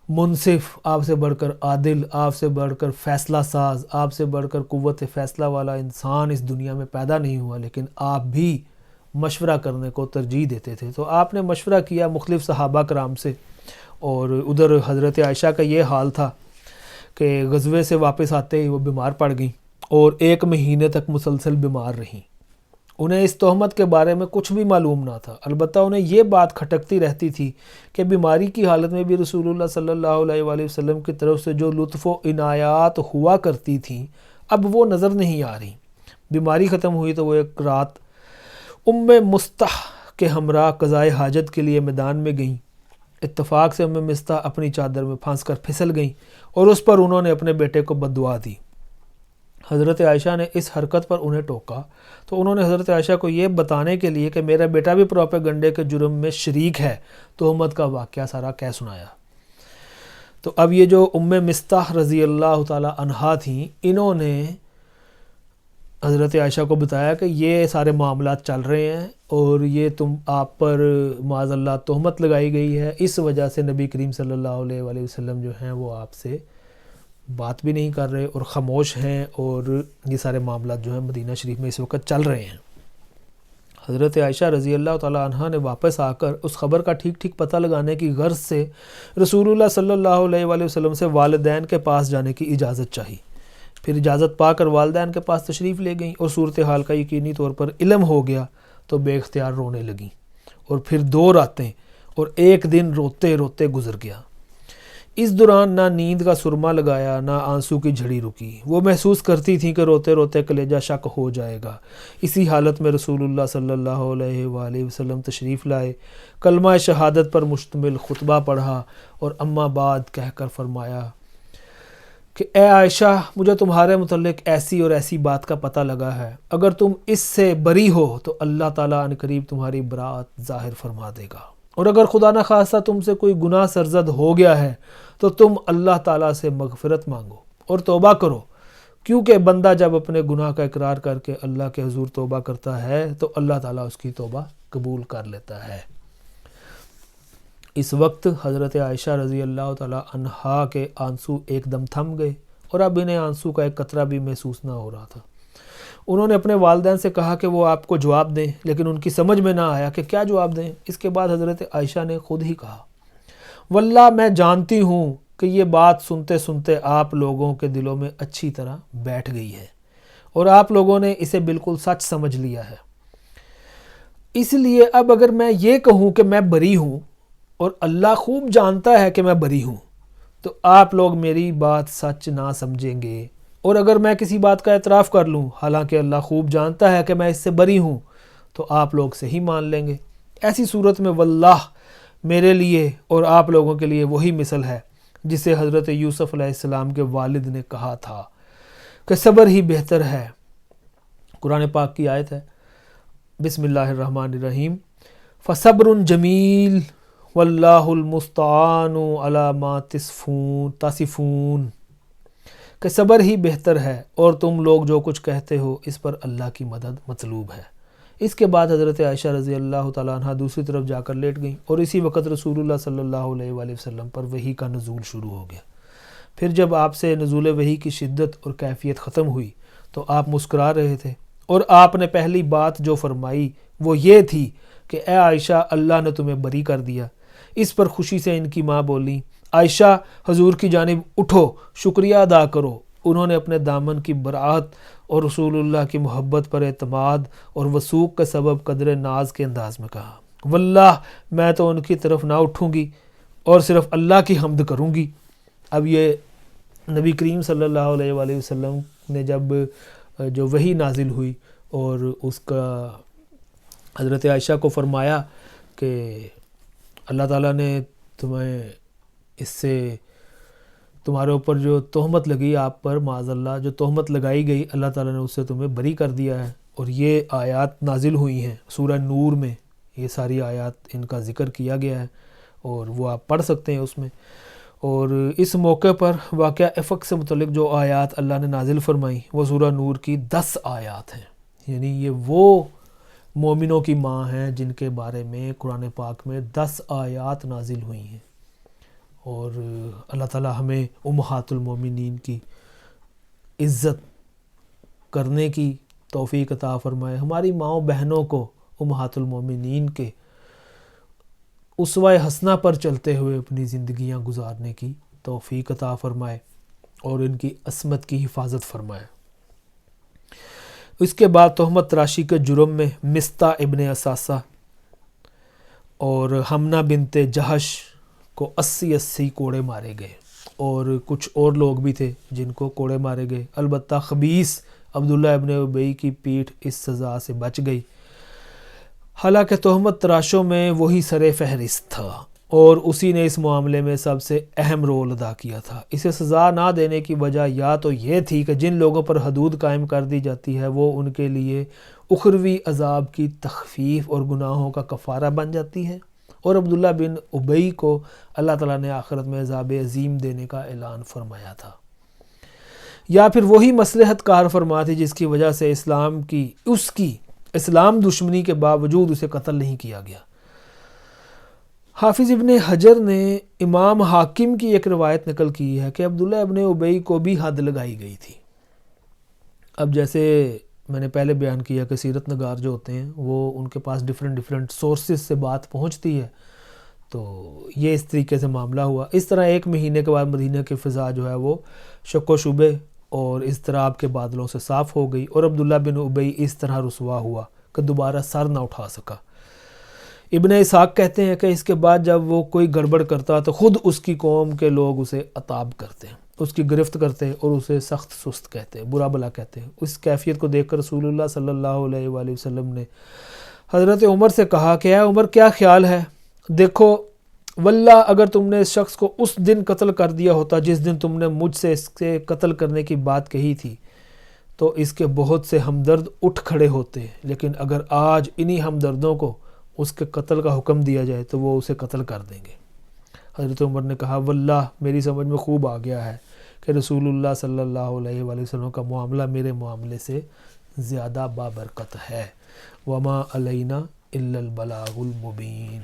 منصف، آپ سے بڑھ کر عادل، آپ سے بڑھ کر فیصلہ ساز، آپ سے بڑھ کر قوت فیصلہ والا انسان اس دنیا میں پیدا نہیں ہوا، لیکن آپ بھی مشورہ کرنے کو ترجیح دیتے تھے۔ تو آپ نے مشورہ کیا مختلف صحابہ کرام سے، اور ادھر حضرت عائشہ کا یہ حال تھا کہ غزوے سے واپس آتے ہی وہ بیمار پڑ گئیں اور 1 مہینے تک مسلسل بیمار رہیں۔ انہیں اس تہمت کے بارے میں کچھ بھی معلوم نہ تھا، البتہ انہیں یہ بات کھٹکتی رہتی تھی کہ بیماری کی حالت میں بھی رسول اللہ صلی اللہ علیہ وآلہ وسلم کی طرف سے جو لطف و عنایات ہوا کرتی تھیں اب وہ نظر نہیں آ رہی۔ بیماری ختم ہوئی تو وہ ایک رات ام مستح کے ہمراہ قضائے حاجت کے لیے میدان میں گئیں۔ اتفاق سے ام مستح اپنی چادر میں پھنس کر پھسل گئیں اور اس پر انہوں نے اپنے بیٹے کو بددعا دی۔ حضرت عائشہ نے اس حرکت پر انہیں ٹوکا تو انہوں نے حضرت عائشہ کو یہ بتانے کے لیے کہ میرا بیٹا بھی پروپیگنڈے کے جرم میں شریک ہے، تہمت کا واقعہ سارا کہہ سنایا۔ تو اب یہ جو ام مستح رضی اللہ تعالی عنہا تھیں، انہوں نے حضرت عائشہ کو بتایا کہ یہ سارے معاملات چل رہے ہیں اور یہ آپ پر معاذ اللہ تہمت لگائی گئی ہے، اس وجہ سے نبی کریم صلی اللہ علیہ وآلہ وسلم جو ہیں وہ آپ سے بات بھی نہیں کر رہے اور خاموش ہیں، اور یہ سارے معاملات جو ہیں مدینہ شریف میں اس وقت چل رہے ہیں۔ حضرت عائشہ رضی اللہ تعالی عنہا نے واپس آ کر اس خبر کا ٹھیک ٹھیک پتہ لگانے کی غرض سے رسول اللہ صلی اللہ علیہ وآلہ وسلم سے والدین کے پاس جانے کی اجازت چاہی۔ پھر اجازت پا کر والدین کے پاس تشریف لے گئیں، اور صورتحال کا یقینی طور پر علم ہو گیا تو بے اختیار رونے لگیں، اور پھر 2 راتیں اور 1 دن روتے روتے گزر گیا۔ اس دوران نہ نیند کا سرما لگایا نہ آنسو کی جھڑی رکی۔ وہ محسوس کرتی تھیں کہ روتے روتے کلیجہ شک ہو جائے گا۔ اسی حالت میں رسول اللہ صلی اللہ علیہ وآلہ وسلم تشریف لائے، کلمہ شہادت پر مشتمل خطبہ پڑھا اور اما بعد کہہ کر فرمایا کہ اے عائشہ، مجھے تمہارے متعلق ایسی اور ایسی بات کا پتہ لگا ہے، اگر تم اس سے بری ہو تو اللہ تعالیٰ عنقریب قریب تمہاری برات ظاہر فرما دے گا، اور اگر خدا نہ خواستہ تم سے کوئی گناہ سرزد ہو گیا ہے تو تم اللہ تعالیٰ سے مغفرت مانگو اور توبہ کرو، کیونکہ بندہ جب اپنے گناہ کا اقرار کر کے اللہ کے حضور توبہ کرتا ہے تو اللہ تعالیٰ اس کی توبہ قبول کر لیتا ہے۔ اس وقت حضرت عائشہ رضی اللہ تعالیٰ عنہا کے آنسو ایک دم تھم گئے، اور اب انہیں آنسو کا ایک قطرہ بھی محسوس نہ ہو رہا تھا۔ انہوں نے اپنے والدین سے کہا کہ وہ آپ کو جواب دیں، لیکن ان کی سمجھ میں نہ آیا کہ کیا جواب دیں۔ اس کے بعد حضرت عائشہ نے خود ہی کہا، واللہ میں جانتی ہوں کہ یہ بات سنتے سنتے آپ لوگوں کے دلوں میں اچھی طرح بیٹھ گئی ہے، اور آپ لوگوں نے اسے بالکل سچ سمجھ لیا ہے۔ اس لیے اب اگر میں یہ کہوں کہ میں بری ہوں، اور اللہ خوب جانتا ہے کہ میں بری ہوں، تو آپ لوگ میری بات سچ نہ سمجھیں گے، اور اگر میں کسی بات کا اعتراف کر لوں حالانکہ اللہ خوب جانتا ہے کہ میں اس سے بری ہوں، تو آپ لوگ صحیح مان لیں گے۔ ایسی صورت میں واللہ میرے لیے اور آپ لوگوں کے لیے وہی مثل ہے جسے حضرت یوسف علیہ السلام کے والد نے کہا تھا کہ صبر ہی بہتر ہے۔ قرآن پاک کی آیت ہے، بسم اللہ الرحمن الرحیم، فصبر جمیل واللہ المستعان علی ما تصفون، کہ صبر ہی بہتر ہے اور تم لوگ جو کچھ کہتے ہو اس پر اللہ کی مدد مطلوب ہے۔ اس کے بعد حضرت عائشہ رضی اللہ تعالیٰ عنہ دوسری طرف جا کر لیٹ گئیں، اور اسی وقت رسول اللہ صلی اللہ علیہ وآلہ وسلم پر وحی کا نزول شروع ہو گیا۔ پھر جب آپ سے نزول وحی کی شدت اور کیفیت ختم ہوئی تو آپ مسکرا رہے تھے، اور آپ نے پہلی بات جو فرمائی وہ یہ تھی کہ اے عائشہ، اللہ نے تمہیں بری کر دیا۔ اس پر خوشی سے ان کی ماں بولی، عائشہ حضور کی جانب اٹھو، شکریہ ادا کرو۔ انہوں نے اپنے دامن کی براعت اور رسول اللہ کی محبت پر اعتماد اور وثوق کا سبب قدر ناز کے انداز میں کہا، واللہ میں تو ان کی طرف نہ اٹھوں گی اور صرف اللہ کی حمد کروں گی۔ اب یہ نبی کریم صلی اللہ علیہ وآلہ وسلم نے جب جو وحی نازل ہوئی اور اس کا حضرت عائشہ کو فرمایا کہ اللہ تعالیٰ نے تمہیں اس سے تمہارے اوپر جو تہمت لگی آپ پر، معاذ اللہ جو تہمت لگائی گئی، اللہ تعالیٰ نے اس سے تمہیں بری کر دیا ہے، اور یہ آیات نازل ہوئی ہیں سورہ نور میں، یہ ساری آیات ان کا ذکر کیا گیا ہے اور وہ آپ پڑھ سکتے ہیں اس میں۔ اور اس موقع پر واقعہ افق سے متعلق جو آیات اللہ نے نازل فرمائی وہ سورہ نور کی 10 آیات ہیں، یعنی یہ وہ مومنوں کی ماں ہیں جن کے بارے میں قرآن پاک میں 10 آیات نازل ہوئی ہیں۔ اور اللہ تعالیٰ ہمیں امہات المومنین کی عزت کرنے کی توفیق عطا فرمائے، ہماری ماؤں بہنوں کو امہات المومنین کے اسوہ حسنہ پر چلتے ہوئے اپنی زندگیاں گزارنے کی توفیق عطا فرمائے اور ان کی عصمت کی حفاظت فرمائے۔ اس کے بعد تہمت تراشی کے جرم میں مستہ ابن اساسہ اور حمنہ بنت جہش کو 80 کوڑے مارے گئے، اور کچھ اور لوگ بھی تھے جن کو کوڑے مارے گئے۔ البتہ خبیث عبداللہ ابن ابی کی پیٹھ اس سزا سے بچ گئی، حالانکہ تہمت تراشوں میں وہی سر فہرست تھا اور اسی نے اس معاملے میں سب سے اہم رول ادا کیا تھا۔ اسے سزا نہ دینے کی وجہ یا تو یہ تھی کہ جن لوگوں پر حدود قائم کر دی جاتی ہے وہ ان کے لیے اخروی عذاب کی تخفیف اور گناہوں کا کفارہ بن جاتی ہے، اور عبداللہ بن ابی کو اللہ تعالیٰ نے آخرت میں عذاب عظیم دینے کا اعلان فرمایا تھا، یا پھر وہی مصلحت کار فرما تھی جس کی وجہ سے اس کی اسلام دشمنی کے باوجود اسے قتل نہیں کیا گیا۔ حافظ ابن حجر نے امام حاکم کی ایک روایت نقل کی ہے کہ عبداللہ ابن ابی کو بھی حد لگائی گئی تھی۔ اب جیسے میں نے پہلے بیان کیا کہ سیرت نگار جو ہوتے ہیں وہ ان کے پاس ڈیفرنٹ سورسز سے بات پہنچتی ہے، تو یہ اس طریقے سے معاملہ ہوا۔ اس طرح 1 مہینے کے بعد مدینہ کی فضا جو ہے وہ شک و شبے اور اضطراب کے بادلوں سے صاف ہو گئی، اور عبداللہ بن ابی اس طرح رسوا ہوا کہ دوبارہ سر نہ اٹھا سکا۔ ابن اسحاق کہتے ہیں کہ اس کے بعد جب وہ کوئی گڑبڑ کرتا تو خود اس کی قوم کے لوگ اسے عتاب کرتے، اس کی گرفت کرتے اور اسے سخت سست کہتے، برا بلا کہتے۔ اس کیفیت کو دیکھ کر رسول اللہ صلی اللہ علیہ وآلہ وسلم نے حضرت عمر سے کہا کہ اے عمر کیا خیال ہے؟ دیکھو واللہ اگر تم نے اس شخص کو اس دن قتل کر دیا ہوتا جس دن تم نے مجھ سے اس کے قتل کرنے کی بات کہی تھی تو اس کے بہت سے ہمدرد اٹھ کھڑے ہوتے، لیکن اگر آج انہی ہمدردوں کو اس کے قتل کا حکم دیا جائے تو وہ اسے قتل کر دیں گے۔ حضرت عمر نے کہا واللہ میری سمجھ میں خوب آ گیا ہے کہ رسول اللہ صلی اللہ علیہ وآلہ وسلم کا معاملہ میرے معاملے سے زیادہ بابرکت ہے۔ وما علینا الا البلاغ المبین۔